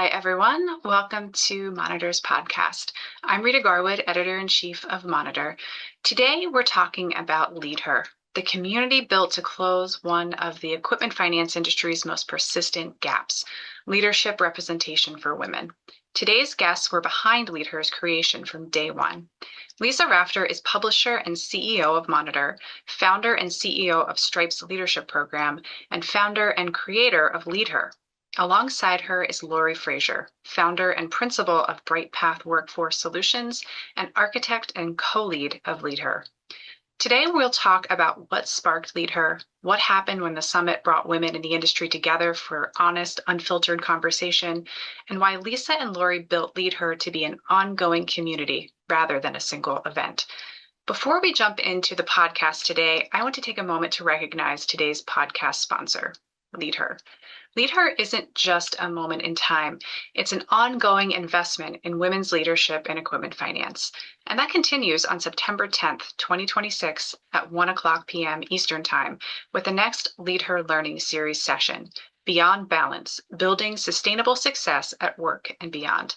Hi, everyone. Welcome to Monitor's podcast. I'm Rita Garwood, Editor-in-Chief of Monitor. Today, we're talking about LeadHER, the community built to close one of the equipment finance industry's most persistent gaps, leadership representation for women. Today's guests were behind LeadHER's creation from day one. Lisa Rafter is publisher and CEO of Monitor, founder and CEO of Stripe's leadership program, and founder and creator of LeadHER. Alongside her is Lori Frasier, founder and principal of Bright Path Workforce Solutions and architect and co-lead of LeadHER. Today, we'll talk about what sparked LeadHER, what happened when the summit brought women in the industry together for honest, unfiltered conversation, and why Lisa and Lori built LeadHER to be an ongoing community rather than a single event. Before we jump into the podcast today, I want to take a moment to recognize today's podcast sponsor, LeadHER. LeadHER isn't just a moment in time. It's an ongoing investment in women's leadership in equipment finance. And that continues on September 10th, 2026 at 1:00 p.m. Eastern Time with the next LeadHER Learning Series session, Beyond Balance, Building Sustainable Success at Work and Beyond.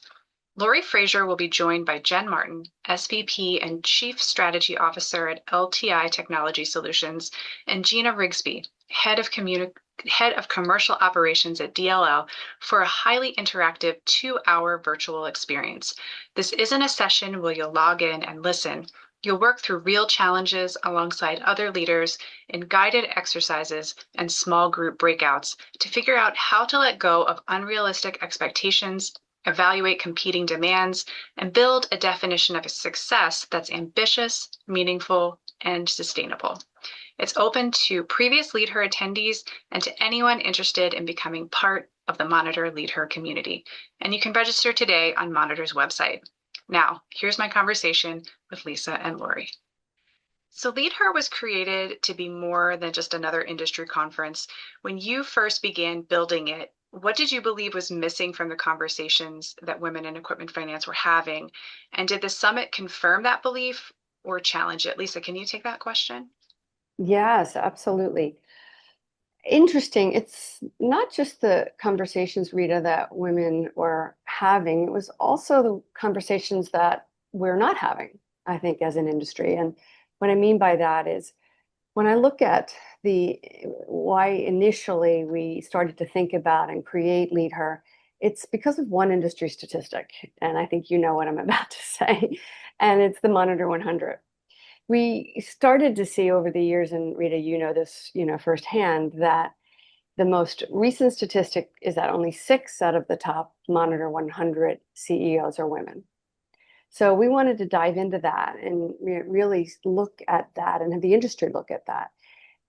Lori Frasier will be joined by Jen Martin, SVP and Chief Strategy Officer at LTI Technology Solutions, and Gina Rigsby, Head of Commercial Operations at DLL, for a highly interactive 2-hour virtual experience. This isn't a session where you'll log in and listen. You'll work through real challenges alongside other leaders in guided exercises and small group breakouts to figure out how to let go of unrealistic expectations, evaluate competing demands, and build a definition of a success that's ambitious, meaningful, and sustainable. It's open to previous LeadHER attendees and to anyone interested in becoming part of the Monitor LeadHER community. And you can register today on Monitor's website. Now, here's my conversation with Lisa and Lori. So LeadHER was created to be more than just another industry conference. When you first began building it, what did you believe was missing from the conversations that women in equipment finance were having? And did the summit confirm that belief or challenge it? Lisa, can you take that question? Yes, absolutely. Interesting. It's not just the conversations, Rita, that women were having. It was also the conversations that we're not having, I think, as an industry. And what I mean by that is when I look at the why initially we started to think about and create LeadHER, it's because of one industry statistic. And I think you know what I'm about to say. And it's the Monitor 100. We started to see over the years, and Rita, you know this, firsthand, that the most recent statistic is that only 6 out of the top Monitor 100 CEOs are women. So we wanted to dive into that and really look at that and have the industry look at that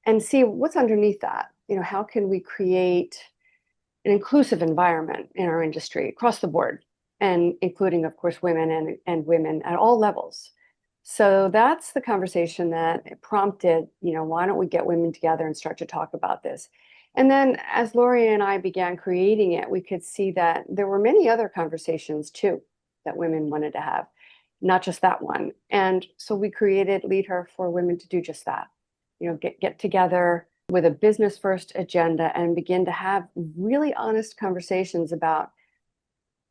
and see what's underneath that. How can we create an inclusive environment in our industry across the board, and including, of course, women and women at all levels. So that's the conversation that prompted, why don't we get women together and start to talk about this? And then as Lori and I began creating it, we could see that there were many other conversations too that women wanted to have, not just that one. And so we created LeadHER for women to do just that, get together with a business first agenda and begin to have really honest conversations about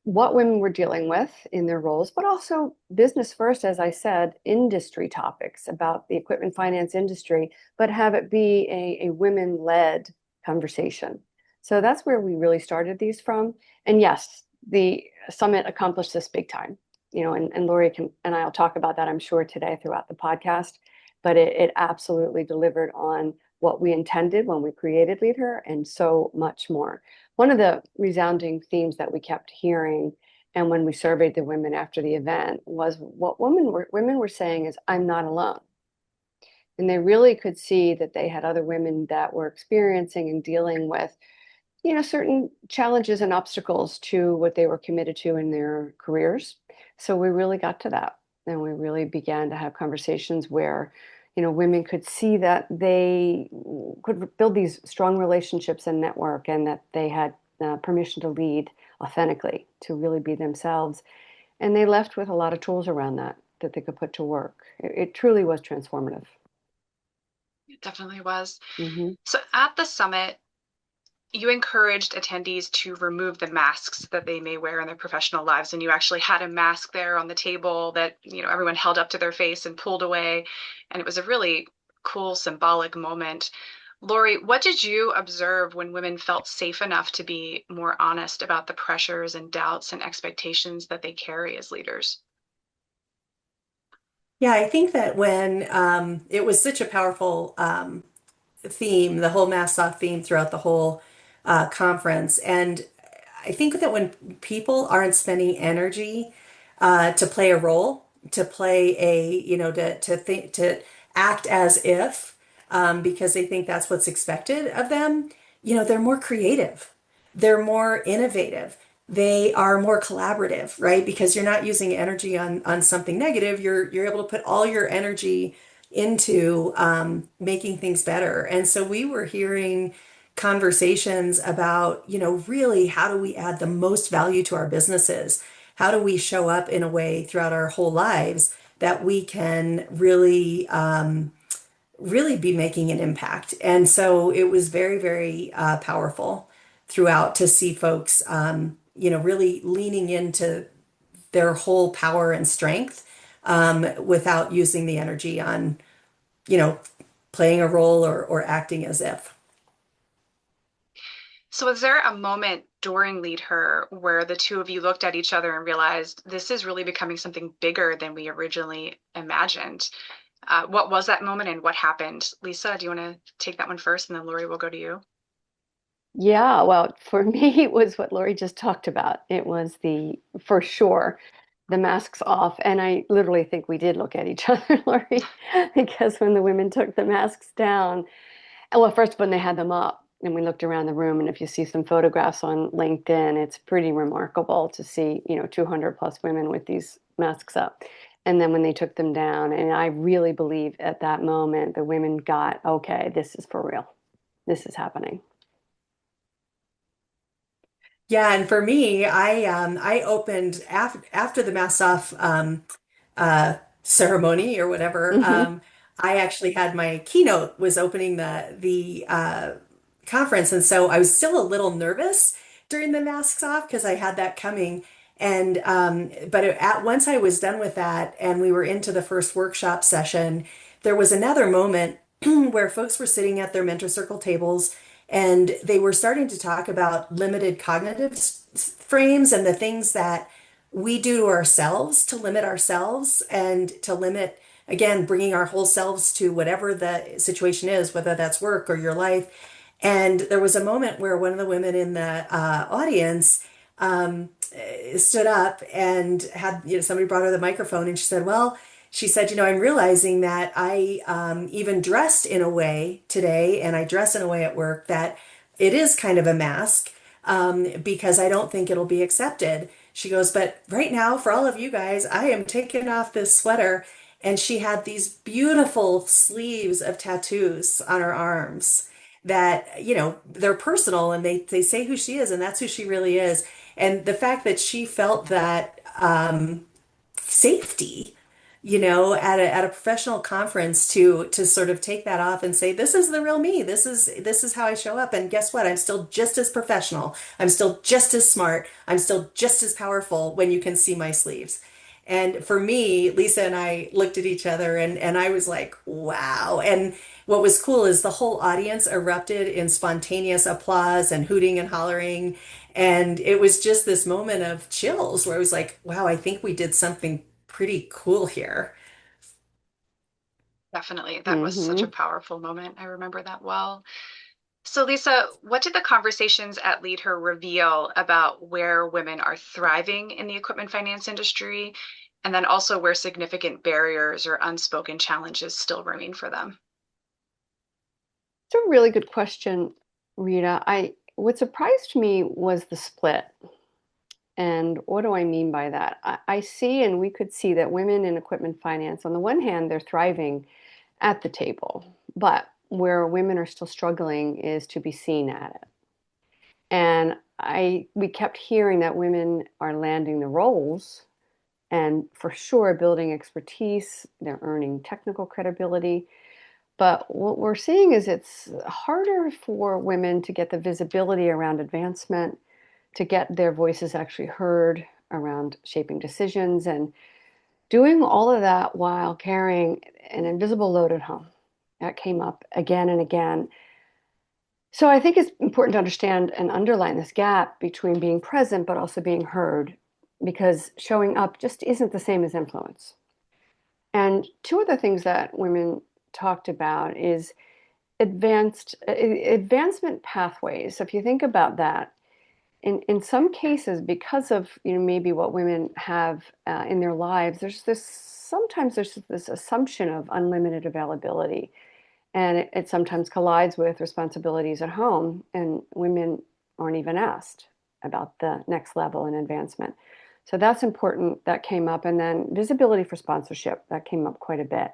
what women were dealing with in their roles, but also business first, as I said, industry topics about the equipment finance industry, but have it be a women-led conversation. So that's where we really started these from. And yes, the summit accomplished this big time, and Lori and I'll talk about that, I'm sure, today throughout the podcast, but it absolutely delivered on what we intended when we created LeadHER and so much more. One of the resounding themes that we kept hearing, and when we surveyed the women after the event, was what women were saying is, I'm not alone. And they really could see that they had other women that were experiencing and dealing with, certain challenges and obstacles to what they were committed to in their careers. So we really got to that. And we really began to have conversations where women could see that they could build these strong relationships and network, and that they had permission to lead authentically, to really be themselves. And they left with a lot of tools around that they could put to work. It truly was transformative. It definitely was. Mm-hmm. So at the summit, you encouraged attendees to remove the masks that they may wear in their professional lives. And you actually had a mask there on the table that, everyone held up to their face and pulled away. And it was a really cool symbolic moment. Lori, what did you observe when women felt safe enough to be more honest about the pressures and doubts and expectations that they carry as leaders? Yeah, I think that when it was such a powerful theme, the whole mask off theme throughout the whole conference. And I think that when people aren't spending energy to play a role, to play to think, to act as if, because they think that's what's expected of them, they're more creative, they're more innovative. They are more collaborative, right? Because you're not using energy on something negative. You're able to put all your energy into making things better. And so we were hearing conversations about, really how do we add the most value to our businesses? How do we show up in a way throughout our whole lives that we can really be making an impact? And so it was very, very powerful throughout to see folks, really leaning into their whole power and strength without using the energy on you know, playing a role or acting as if. So, was there a moment during Lead Her where the two of you looked at each other and realized this is really becoming something bigger than we originally imagined? What was that moment and what happened? Lisa, do you want to take that one first, and then Lori will go to you? Yeah, well, for me, it was what Lori just talked about. It was for sure, the masks off. And I literally think we did look at each other, Lori, because when the women took the masks down, and well, first when they had them up, and we looked around the room, and if you see some photographs on LinkedIn, it's pretty remarkable to see, 200 plus women with these masks up. And then when they took them down, and I really believe at that moment, the women got, okay, this is for real. This is happening. Yeah, and for me, I opened after the mass off ceremony or whatever. Hmm. I actually had my keynote was opening the conference, and so I was still a little nervous during the masks off because I had that coming. And but once I was done with that, and we were into the first workshop session, there was another moment where folks were sitting at their mentor circle tables and they were starting to talk about limited cognitive frames and the things that we do to ourselves to limit ourselves and to limit, again, bringing our whole selves to whatever the situation is, whether that's work or your life. And there was a moment where one of the women in the audience stood up and had, somebody brought her the microphone and she said, well, she said, I'm realizing that I even dressed in a way today and I dress in a way at work that it is kind of a mask because I don't think it'll be accepted. She goes, but right now, for all of you guys, I am taking off this sweater. And she had these beautiful sleeves of tattoos on her arms that, they're personal and they say who she is, and that's who she really is. And the fact that she felt that safety, at a professional conference to sort of take that off and say, this is the real me. This is how I show up. And guess what? I'm still just as professional. I'm still just as smart. I'm still just as powerful when you can see my sleeves. And for me, Lisa and I looked at each other and I was like, wow. And what was cool is the whole audience erupted in spontaneous applause and hooting and hollering. And it was just this moment of chills where I was like, wow, I think we did something pretty cool here. Definitely. That was such a Hmm. powerful moment. I remember that well. So, Lisa, what did the conversations at Lead Her reveal about where women are thriving in the equipment finance industry, and then also where significant barriers or unspoken challenges still remain for them? It's a really good question, Rita. What surprised me was the split. And what do I mean by that? I see, and we could see that women in equipment finance, on the one hand, they're thriving at the table, but where women are still struggling is to be seen at it. And we kept hearing that women are landing the roles and for sure building expertise, they're earning technical credibility, But what we're seeing is it's harder for women to get the visibility around advancement, to get their voices actually heard around shaping decisions and doing all of that while carrying an invisible load at home. That came up again and again. So I think it's important to understand and underline this gap between being present but also being heard, because showing up just isn't the same as influence. And two other things that women talked about is advancement pathways. So if you think about that, in some cases, because of maybe what women have in their lives, there's this assumption of unlimited availability, and it sometimes collides with responsibilities at home, and women aren't even asked about the next level in advancement. So that's important. That came up, and then visibility for sponsorship, that came up quite a bit,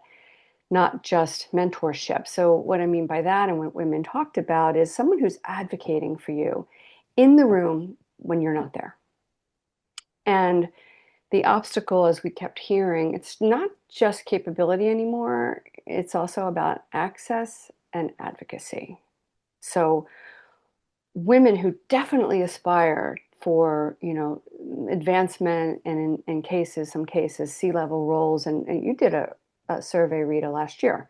not just mentorship. So what I mean by that, and what women talked about, is someone who's advocating for you in the room when you're not there. And the obstacle, as we kept hearing, it's not just capability anymore, it's also about access and advocacy. So women who definitely aspire for, advancement, and in some cases, C-level roles. And you did a survey, Rita, last year,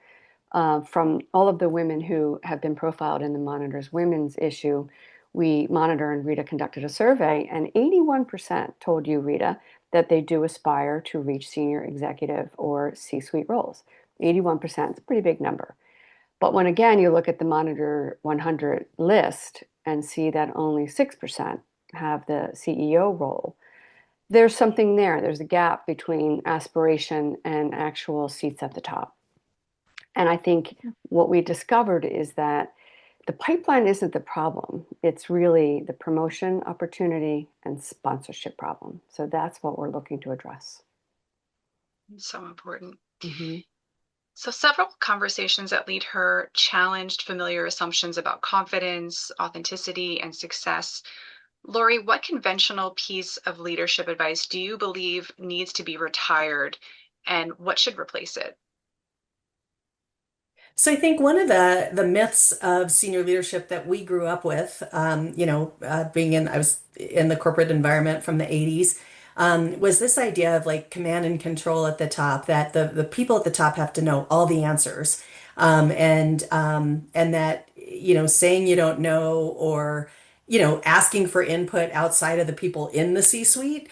from all of the women who have been profiled in the Monitor's Women's issue. We Monitor and Rita conducted a survey, and 81% told you, Rita, that they do aspire to reach senior executive or C-suite roles. 81% is a pretty big number. But when again you look at the Monitor 100 list and see that only 6% have the CEO role, there's something there. There's a gap between aspiration and actual seats at the top. And I think what we discovered is that the pipeline isn't the problem. It's really the promotion opportunity and sponsorship problem. So that's what we're looking to address. So important. Mm-hmm. So several conversations at LeadHER challenged familiar assumptions about confidence, authenticity, and success. Lori, what conventional piece of leadership advice do you believe needs to be retired, and what should replace it? So I think one of the myths of senior leadership that we grew up with, I was in the corporate environment from the 80s, was this idea of like command and control at the top, that the people at the top have to know all the answers, and that saying you don't know, or asking for input outside of the people in the C-suite,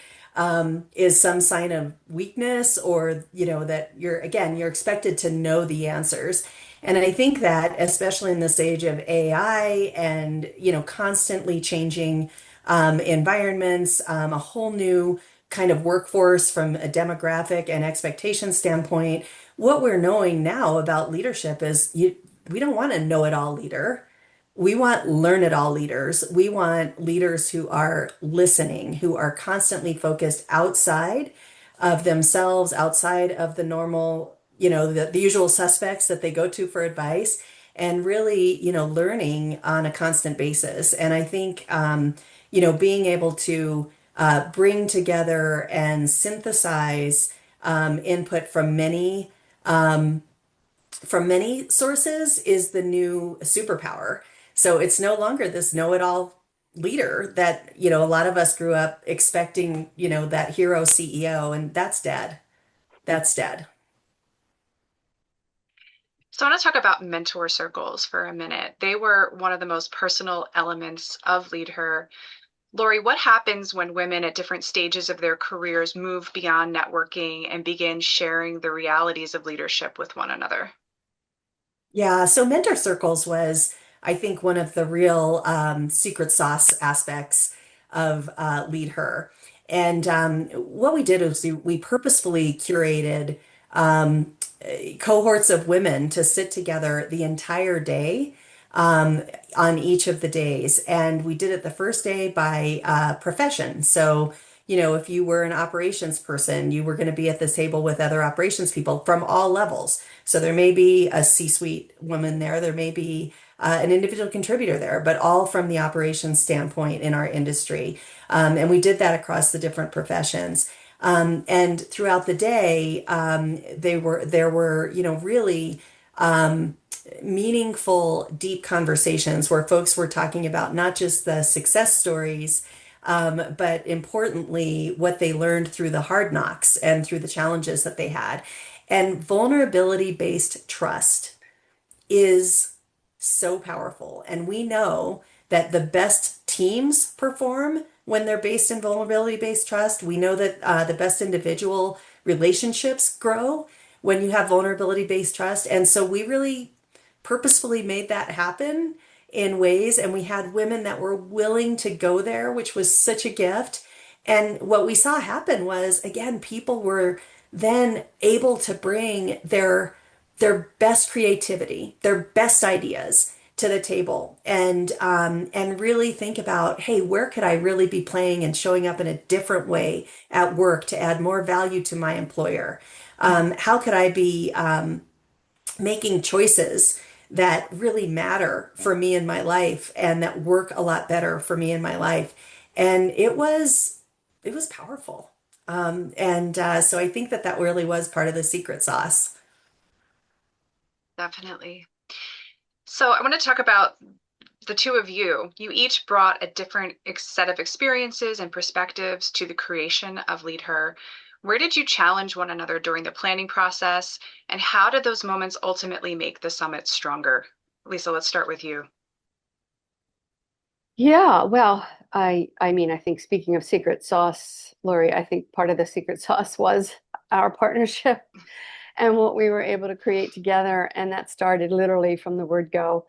is some sign of weakness, or that you're expected to know the answers. And I think that especially in this age of AI and constantly changing environments, a whole new kind of workforce from a demographic and expectation standpoint, what we're knowing now about leadership is we don't want a know-it-all leader. We want learn-it-all leaders. We want leaders who are listening, who are constantly focused outside of themselves, outside of the normal, the usual suspects that they go to for advice, and really, learning on a constant basis. And I think, being able to bring together and synthesize input from many sources is the new superpower. So it's no longer this know-it-all leader that, a lot of us grew up expecting, that hero CEO, and that's dead. That's dead. So I want to talk about mentor circles for a minute. They were one of the most personal elements of LeadHER. Lori, what happens when women at different stages of their careers move beyond networking and begin sharing the realities of leadership with one another? Yeah, so mentor circles was, I think, one of the real secret sauce aspects of Lead Her. And what we did was we purposefully curated cohorts of women to sit together the entire day on each of the days. And we did it the first day by profession. So, if you were an operations person, you were going to be at this table with other operations people from all levels. So there may be a C-suite woman there, there may be an individual contributor there, but all from the operations standpoint in our industry. And we did that across the different professions. And throughout the day, there were really meaningful, deep conversations where folks were talking about not just the success stories, but importantly, what they learned through the hard knocks and through the challenges that they had. And vulnerability-based trust is so powerful. And we know that the best teams perform when they're based in vulnerability-based trust. We know that the best individual relationships grow when you have vulnerability-based trust. And so we really purposefully made that happen in ways, and we had women that were willing to go there, which was such a gift. And what we saw happen was, again, people were then able to bring their best creativity, their best ideas to the table, and really think about, hey, where could I really be playing and showing up in a different way at work to add more value to my employer? How could I be making choices that really matter for me in my life and that work a lot better for me in my life? And it was powerful. And so I think that that really was part of the secret sauce. Definitely. So I want to talk about the two of you. You each brought a different set of experiences and perspectives to the creation of LeadHER. Where did you challenge one another during the planning process, and how did those moments ultimately make the summit stronger? Lisa, let's start with you. Yeah, well, I mean, I think speaking of secret sauce, Lori, I think part of the secret sauce was our partnership and what we were able to create together. And that started literally from the word go.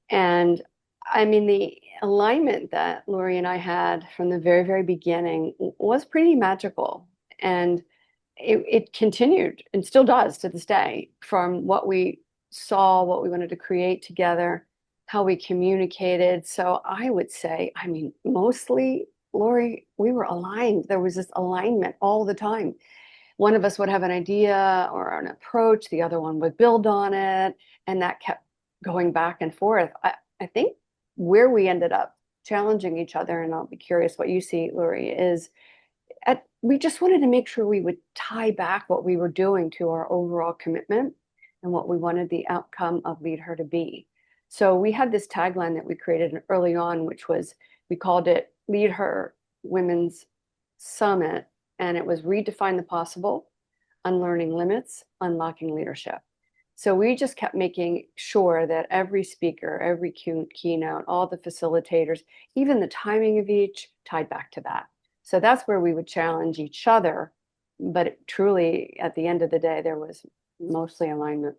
And I mean, the alignment that Lori and I had from the very, very beginning was pretty magical. And it continued and still does to this day from what we saw, what we wanted to create together, how we communicated. So I would say, I mean, mostly, Lori, we were aligned. There was this alignment all the time. One of us would have an idea or an approach, the other one would build on it, and that kept going back and forth. I think where we ended up challenging each other, and I'll be curious what you see, Lori, is we just wanted to make sure we would tie back what we were doing to our overall commitment and what we wanted the outcome of LeadHER to be. So we had this tagline that we created early on, which was, we called it LeadHER Women's Summit, and it was redefine the possible, unlearning limits, unlocking leadership. So we just kept making sure that every speaker, every keynote, all the facilitators, even the timing of each tied back to that. So that's where we would challenge each other. But truly, at the end of the day, there was mostly alignment.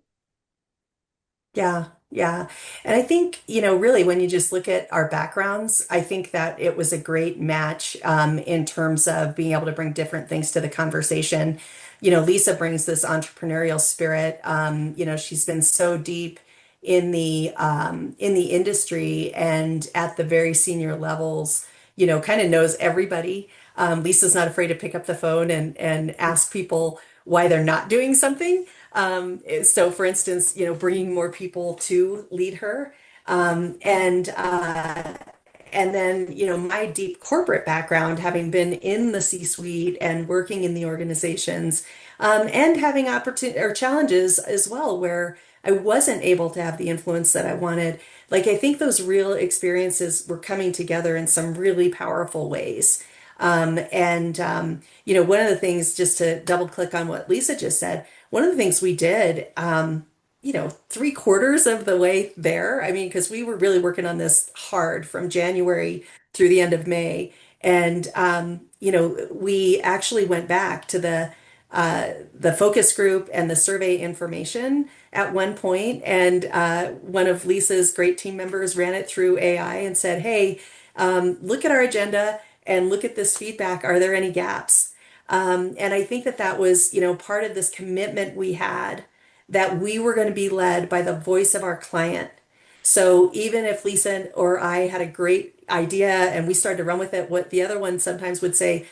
Yeah, yeah. And I think, really, when you just look at our backgrounds, I think that it was a great match in terms of being able to bring different things to the conversation. Lisa brings this entrepreneurial spirit. She's been so deep in the industry and at the very senior levels, kind of knows everybody. Lisa's not afraid to pick up the phone and ask people why they're not doing something. So for instance, bringing more people to LeadHER. And then, my deep corporate background, having been in the C-suite and working in the organizations, and having opportunity or challenges as well, where I wasn't able to have the influence that I wanted. Like, I think those real experiences were coming together in some really powerful ways. One of the things, just to double click on what Lisa just said, one of the things we did, 3/4 of the way there. I mean, because we were really working on this hard from January through the end of May. And, we actually went back to the focus group and the survey information at one point, and one of Lisa's great team members ran it through AI and said, hey, look at our agenda and look at this feedback. Are there any gaps? And I think that that was, part of this commitment we had that we were going to be led by the voice of our client. So even if Lisa or I had a great idea and we started to run with it, what the other one sometimes would say,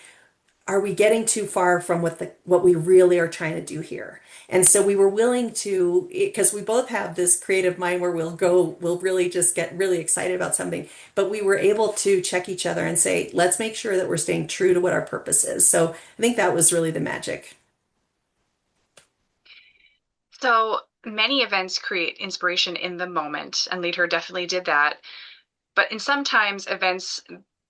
are we getting too far from what we really are trying to do here? And so we were willing to, because we both have this creative mind where we'll really just get really excited about something, but we were able to check each other and say, let's make sure that we're staying true to what our purpose is. So I think that was really the magic. So many events create inspiration in the moment, and Lead Her definitely did that. But in sometimes events,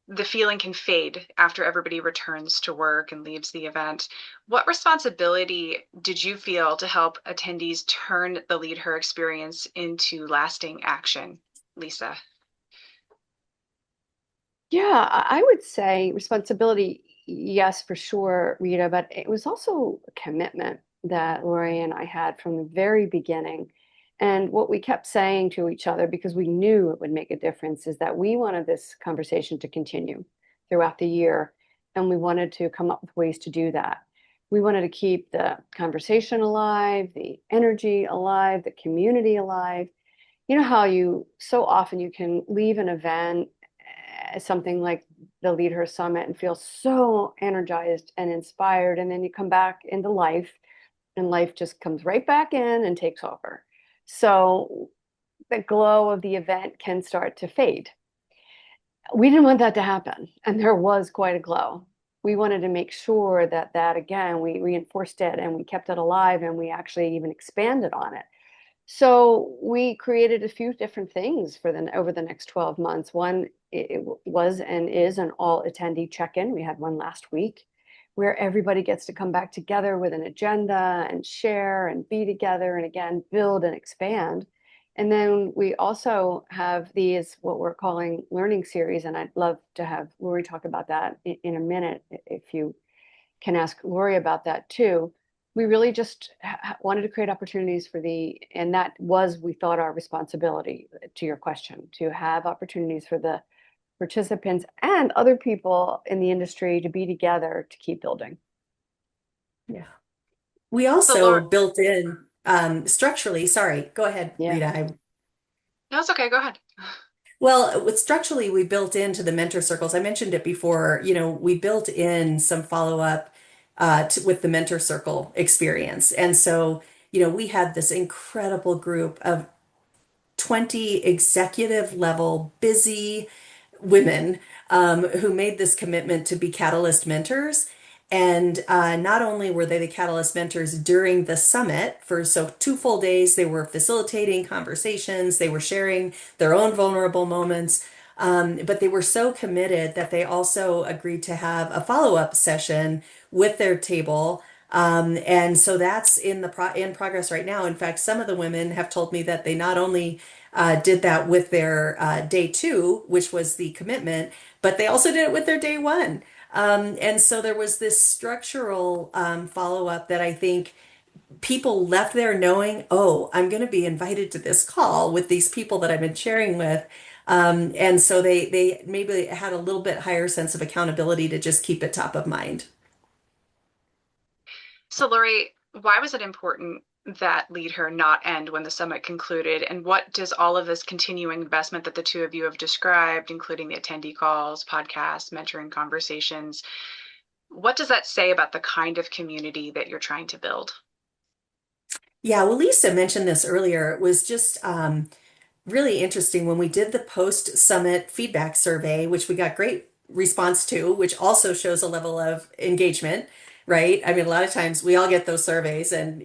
the feeling can fade after everybody returns to work and leaves the event. What responsibility did you feel to help attendees turn the Lead Her experience into lasting action, Lisa? Yeah, I would say responsibility, yes, for sure, Rita, but it was also a commitment that Lori and I had from the very beginning. And what we kept saying to each other, because we knew it would make a difference, is that we wanted this conversation to continue throughout the year. And we wanted to come up with ways to do that. We wanted to keep the conversation alive, the energy alive, the community alive. You know how you so often you can leave an event, something like the LeadHER Summit, and feel so energized and inspired, and then you come back into life, and life just comes right back in and takes over. So the glow of the event can start to fade. We didn't want that to happen, and there was quite a glow. We wanted to make sure that again, we reinforced it and we kept it alive, and we actually even expanded on it. So we created a few different things for the over the next 12 months. One, it was and is an all attendee check-in. We had one last week where everybody gets to come back together with an agenda and share and be together and again build and expand. And then we also have these what we're calling learning series, and I'd love to have Lori talk about that in a minute if you can ask Lori about that too. We really just wanted to create opportunities for and that was, we thought, our responsibility to your question, to have opportunities for the participants and other people in the industry to be together to keep building. Yeah. We So, also Laura, built in structurally, sorry, go ahead, Yeah. Rita. no, it's okay. Go ahead. Well, with structurally, we built into the mentor circles. I mentioned it before, we built in some follow-up with the mentor circle experience. And so, we had this incredible group of 20 executive level busy women who made this commitment to be Catalyst mentors. And not only were they the Catalyst mentors during the summit for 2 full days, they were facilitating conversations, they were sharing their own vulnerable moments, but they were so committed that they also agreed to have a follow-up session with their table. And so that's in progress right now. In fact, some of the women have told me that they not only did that with their day two, which was the commitment, but they also did it with their day one. And so there was this structural follow-up that I think people left there knowing, oh, I'm going to be invited to this call with these people that I've been sharing with. And so they maybe had a little bit higher sense of accountability to just keep it top of mind. So, Lori, why was it important that Lead Her not end when the summit concluded? And what does all of this continuing investment that the two of you have described, including the attendee calls, podcasts, mentoring conversations, what does that say about the kind of community that you're trying to build? Yeah, well, Lisa mentioned this earlier. It was just really interesting when we did the post-summit feedback survey, which we got great response to, which also shows a level of engagement, right? I mean, a lot of times we all get those surveys and,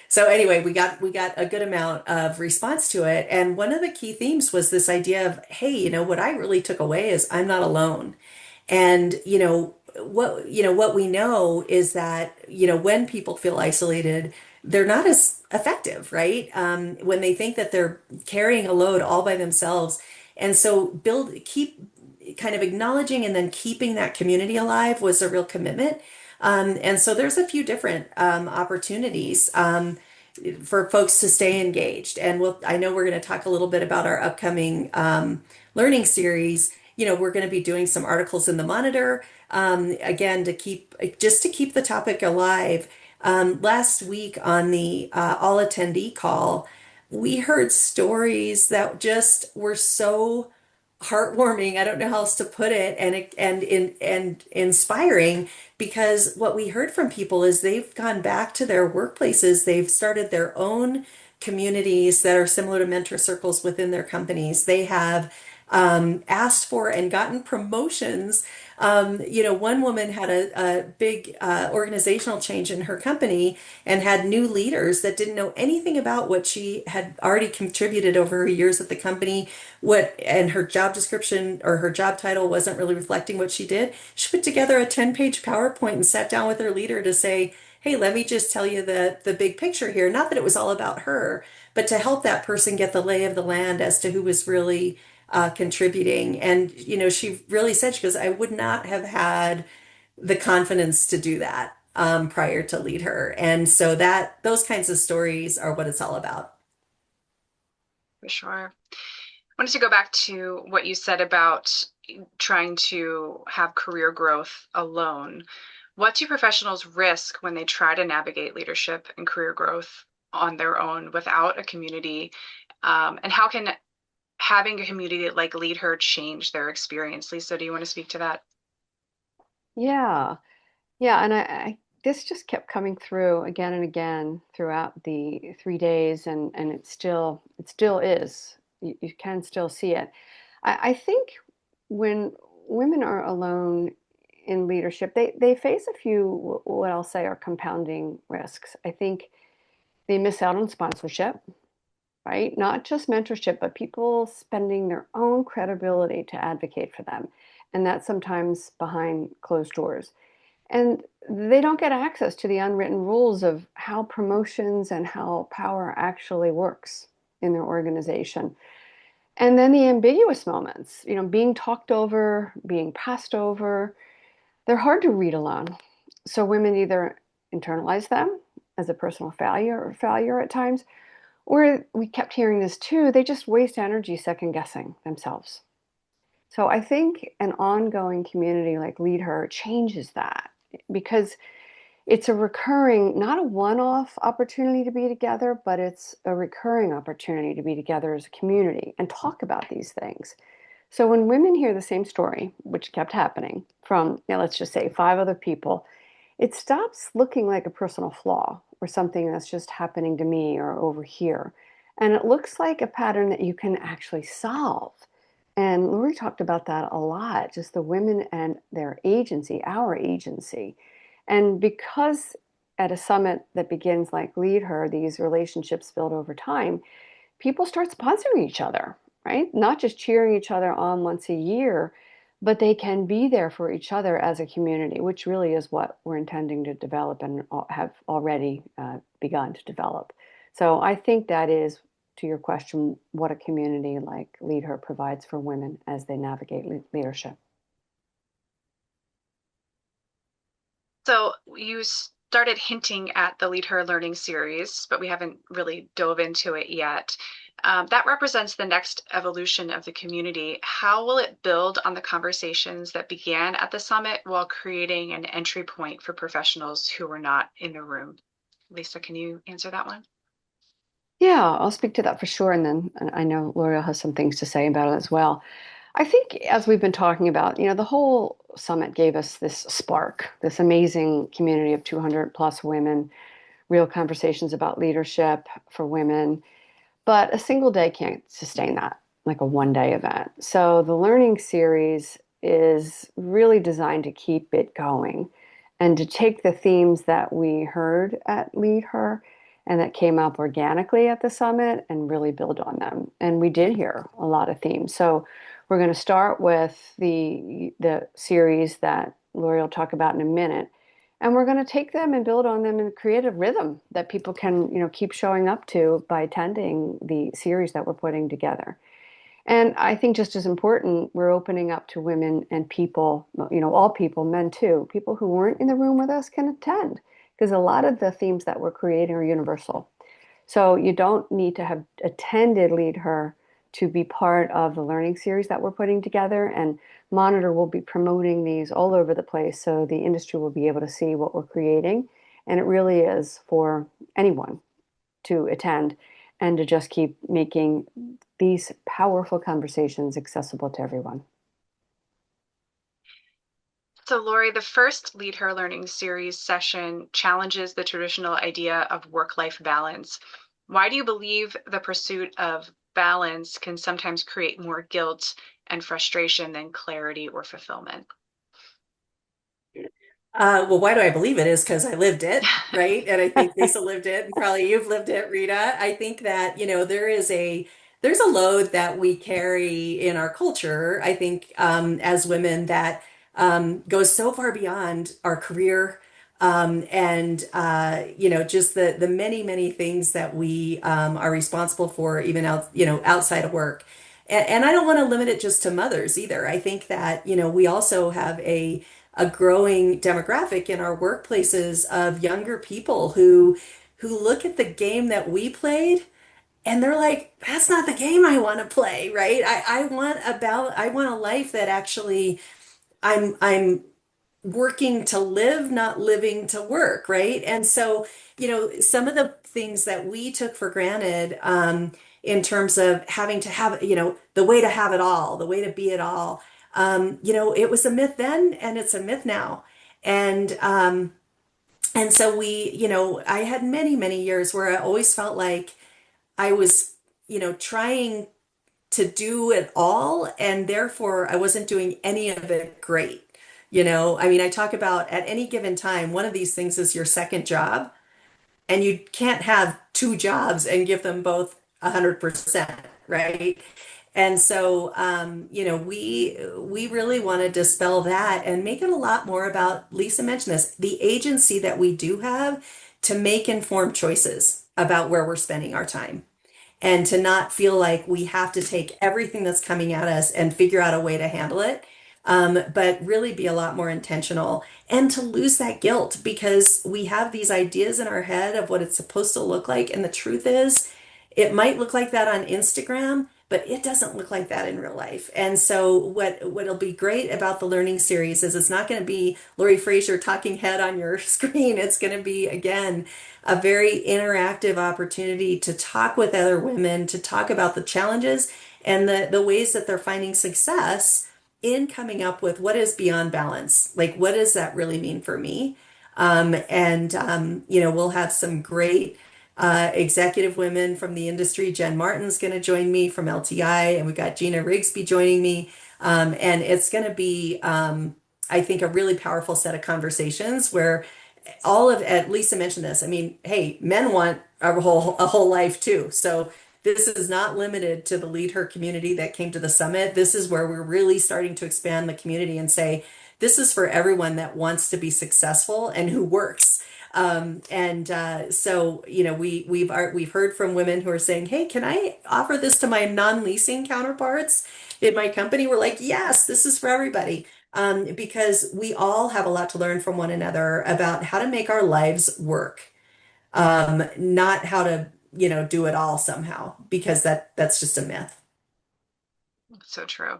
so anyway, we got a good amount of response to it. And one of the key themes was this idea of, hey, what I really took away is I'm not alone. And, what we know is that, when people feel isolated, they're not as effective, right? When they think that they're carrying a load all by themselves. And so keep kind of acknowledging and then keeping that community alive was a real commitment. And so there's a few different opportunities for folks to stay engaged. And I know we're going to talk a little bit about our upcoming learning series. We're going to be doing some articles in the Monitor, again, to keep the topic alive. Last week on the all attendee call, we heard stories that just were so heartwarming. I don't know how else to put it, and inspiring, because what we heard from people is they've gone back to their workplaces, they've started their own communities that are similar to mentor circles within their companies. They have asked for and gotten promotions. One woman had a big organizational change in her company and had new leaders that didn't know anything about what she had already contributed over her years at the company, and her job description or her job title wasn't really reflecting what she did. She put together a 10-page PowerPoint and sat down with her leader to say, hey, let me just tell you the big picture here. Not that it was all about her, but to help that person get the lay of the land as to who was really contributing. And, she really said, she goes, I would not have had the confidence to do that prior to lead her. And so those kinds of stories are what it's all about. For sure. I wanted to go back to what you said about trying to have career growth alone. What do professionals risk when they try to navigate leadership and career growth on their own without a community? And how can having a community like LeadHER change their experience? Lisa, do you want to speak to that? Yeah. Yeah, and this just kept coming through again and again throughout the 3 days, and it still is. You can still see it. I think when women are alone in leadership, they face a few what I'll say are compounding risks. I think they miss out on sponsorship, right? Not just mentorship, but people spending their own credibility to advocate for them, and that's sometimes behind closed doors. And they don't get access to the unwritten rules of how promotions and how power actually works in their organization. And then the ambiguous moments, being talked over, being passed over, they're hard to read alone. So women either internalize them as a personal failure at times, or we kept hearing this too, they just waste energy second guessing themselves. So I think an ongoing community like LeadHER changes that because it's a recurring, not a one-off opportunity to be together, but it's a recurring opportunity to be together as a community and talk about these things. So when women hear the same story, which kept happening from, let's just say 5 other people, it stops looking like a personal flaw or something that's just happening to me or over here. And it looks like a pattern that you can actually solve. And Lori talked about that a lot, just the women and their agency, our agency. And because at a summit that begins like LeadHER, these relationships build over time, people start sponsoring each other, right? Not just cheering each other on once a year, but they can be there for each other as a community, which really is what we're intending to develop and have already begun to develop. So I think that is, to your question, what a community like LeadHER provides for women as they navigate leadership. So you started hinting at the LeadHER learning series, but we haven't really dove into it yet. That represents the next evolution of the community. How will it build on the conversations that began at the summit while creating an entry point for professionals who were not in the room? Lisa, can you answer that one? Yeah, I'll speak to that for sure. And then I know L'Oreal has some things to say about it as well. I think as we've been talking about, the whole summit gave us this spark, this amazing community of 200 plus women, real conversations about leadership for women. But a single day can't sustain that, like a 1 day event. So the learning series is really designed to keep it going and to take the themes that we heard at LeadHER and that came up organically at the summit and really build on them. And we did hear a lot of themes. So we're going to start with the series that Lori will talk about in a minute. And we're going to take them and build on them and create a rhythm that people can, keep showing up to by attending the series that we're putting together. And I think just as important, we're opening up to women and people, all people, men too. People who weren't in the room with us can attend because a lot of the themes that we're creating are universal. So you don't need to have attended LeadHER to be part of the learning series that we're putting together. And Monitor will be promoting these all over the place so the industry will be able to see what we're creating. And it really is for anyone to attend and to just keep making these powerful conversations accessible to everyone. So, Lori, the first LeadHER Learning Series session challenges the traditional idea of work-life balance. Why do you believe the pursuit of balance can sometimes create more guilt and frustration than clarity or fulfillment. Well, why do I believe it is because I lived it, right? And I think Lisa lived it, and probably you've lived it, Rita. I think that, there's a load that we carry in our culture, I think, as women that goes so far beyond our career, and just the many, many things that we are responsible for, even outside of work. And I don't want to limit it just to mothers either. I think that, we also have a growing demographic in our workplaces of younger people who look at the game that we played and they're like, that's not the game I want to play, right? I want a life that actually I'm working to live, not living to work, right? And so, some of the things that we took for granted, in terms of having to have, the way to have it all, the way to be it all, it was a myth then, and it's a myth now. And so I had many, many years where I always felt like I was, trying to do it all, and therefore I wasn't doing any of it great. I mean, I talk about at any given time, one of these things is your second job, and you can't have two jobs and give them both 100%, right? And so, we really want to dispel that and make it a lot more about, Lisa mentioned this, the agency that we do have to make informed choices about where we're spending our time and to not feel like we have to take everything that's coming at us and figure out a way to handle it, but really be a lot more intentional and to lose that guilt because we have these ideas in our head of what it's supposed to look like. And the truth is, it might look like that on Instagram, but it doesn't look like that in real life. And so what'll be great about the learning series is it's not going to be Lori Frasier talking head on your screen. It's going to be, again, a very interactive opportunity to talk with other women, to talk about the challenges and the ways that they're finding success in coming up with what is beyond balance. Like, what does that really mean for me? We'll have some great executive women from the industry. Jen Martin's going to join me from LTI, and we've got Gina Rigsby joining me. And it's going to be, I think, a really powerful set of conversations where Lisa mentioned this. I mean, hey, men want a whole life too. So this is not limited to the LeadHER community that came to the summit. This is where we're really starting to expand the community and say, this is for everyone that wants to be successful and who works. We've heard from women who are saying, hey, can I offer this to my non-leasing counterparts in my company? We're like, yes, this is for everybody. Because we all have a lot to learn from one another about how to make our lives work, not how to, do it all somehow, because that's just a myth. So true.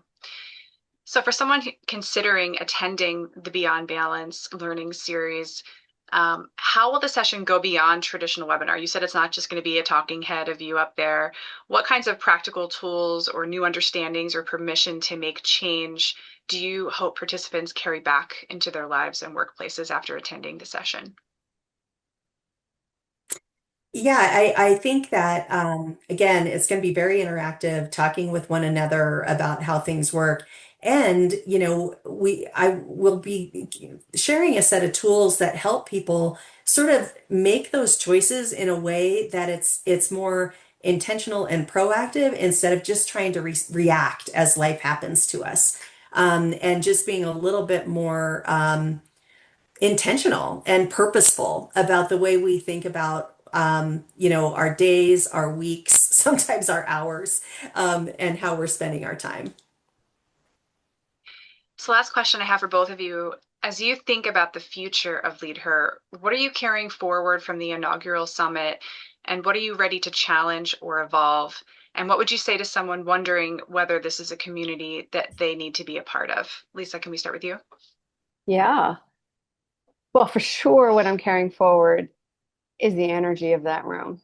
So for someone considering attending the Beyond Balance learning series, how will the session go beyond traditional webinar? You said it's not just going to be a talking head of you up there. What kinds of practical tools or new understandings or permission to make change do you hope participants carry back into their lives and workplaces after attending the session? Yeah, I think that again, it's going to be very interactive, talking with one another about how things work. And, I will be sharing a set of tools that help people sort of make those choices in a way that it's more intentional and proactive instead of just trying to react as life happens to us. And just being a little bit more intentional and purposeful about the way we think about our days, our weeks, sometimes our hours, and how we're spending our time. So last question I have for both of you. As you think about the future of LeadHER, what are you carrying forward from the inaugural summit, and what are you ready to challenge or evolve? And what would you say to someone wondering whether this is a community that they need to be a part of? Lisa, can we start with you? Yeah. Well, for sure, what I'm carrying forward is the energy of that room.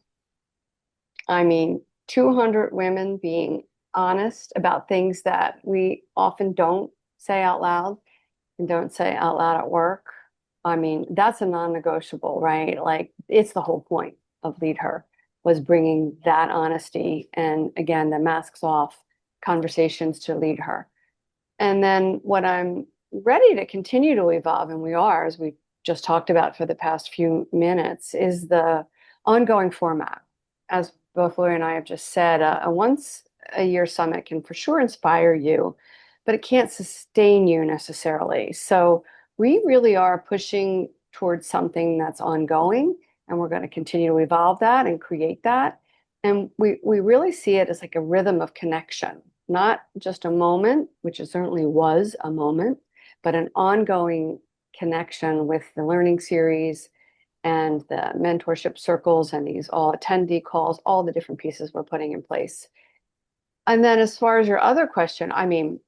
I mean, 200 women being honest about things that we often don't say out loud and don't say out loud at work. I mean, that's a non-negotiable, right? Like, it's the whole point of LeadHER. was bringing that honesty and, again, the masks off conversations to lead her. And then what I'm ready to continue to evolve, and we are, as we just talked about for the past few minutes, is the ongoing format. As both Lori and I have just said, a once a year summit can for sure inspire you, but it can't sustain you necessarily. So we really are pushing towards something that's ongoing, and we're going to continue to evolve that and create that. And we really see it as like a rhythm of connection, not just a moment, which it certainly was a moment, but an ongoing connection with the learning series and the mentorship circles and these all attendee calls, all the different pieces we're putting in place. And then as far as your other question, I mean,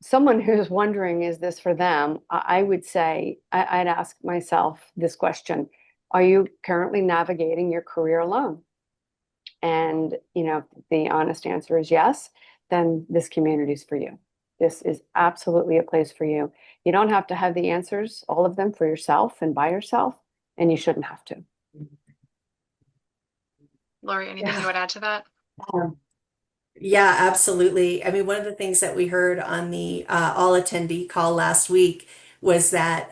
someone who's wondering, is this for them? I would say, I'd ask myself this question. Are you currently navigating your career alone? And, the honest answer is yes, then this community is for you. This is absolutely a place for you. You don't have to have the answers, all of them for yourself and by yourself, and you shouldn't have to. Lori, anything you Yeah. would add to that? Yeah, absolutely. I mean, one of the things that we heard on the all attendee call last week was that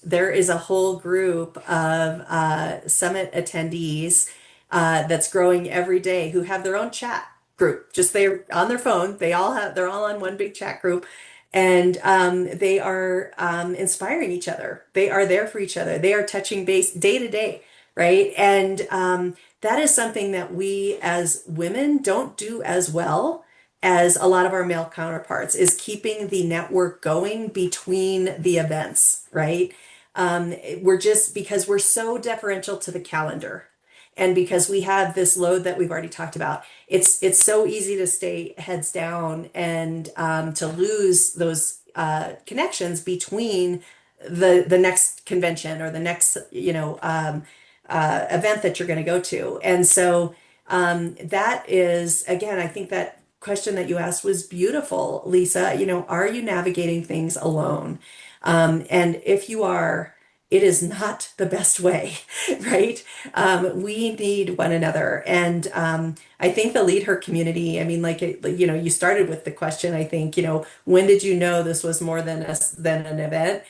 there is a whole group of summit attendees that's growing every day who have their own chat group. Just they're on their phone. They're all on one big chat group, and they are inspiring each other. They are there for each other. They are touching base day to day, right? And that is something that we as women don't do as well as a lot of our male counterparts, is keeping the network going between the events, right? We're just because we're so deferential to the calendar. And because we have this load that we've already talked about, it's so easy to stay heads down and to lose those connections between the next convention or the next event that you're going to go to. And so that is, again, I think that question that you asked was beautiful, Lisa. Are you navigating things alone? And if you are, it is not the best way, right? We need one another. And I think the Lead Her community, I mean, you started with the question, I think, when did you know this was more than an event?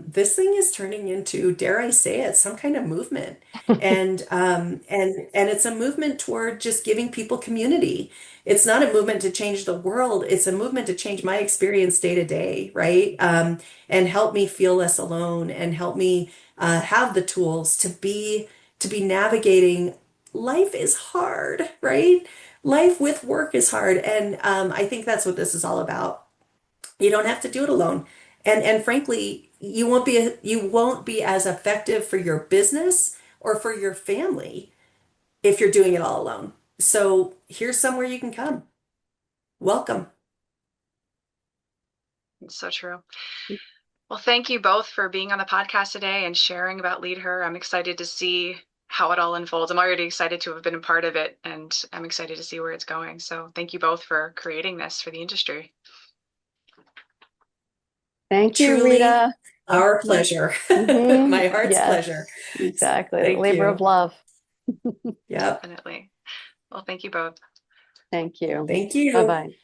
This thing is turning into, dare I say it, some kind of movement. And it's a movement toward just giving people community. It's not a movement to change the world. It's a movement to change my experience day to day, right? And help me feel less alone and help me have the tools to be navigating. Life is hard, right? Life with work is hard, and I think that's what this is all about. You don't have to do it alone. And frankly, you won't be as effective for your business or for your family if you're doing it all alone. So here's somewhere you can come. Welcome. It's so true. Well, thank you both for being on the podcast today and sharing about Lead Her. I'm excited to see how it all unfolds. I'm already excited to have been a part of it, and I'm excited to see where it's going. So thank you both for creating this for the industry. Thank you, Truly Rita. our pleasure. My heart's Yes, pleasure. exactly. Thank Labor of you. love. Yep. Definitely. Well, thank you both. Thank you. Thank Bye you. bye.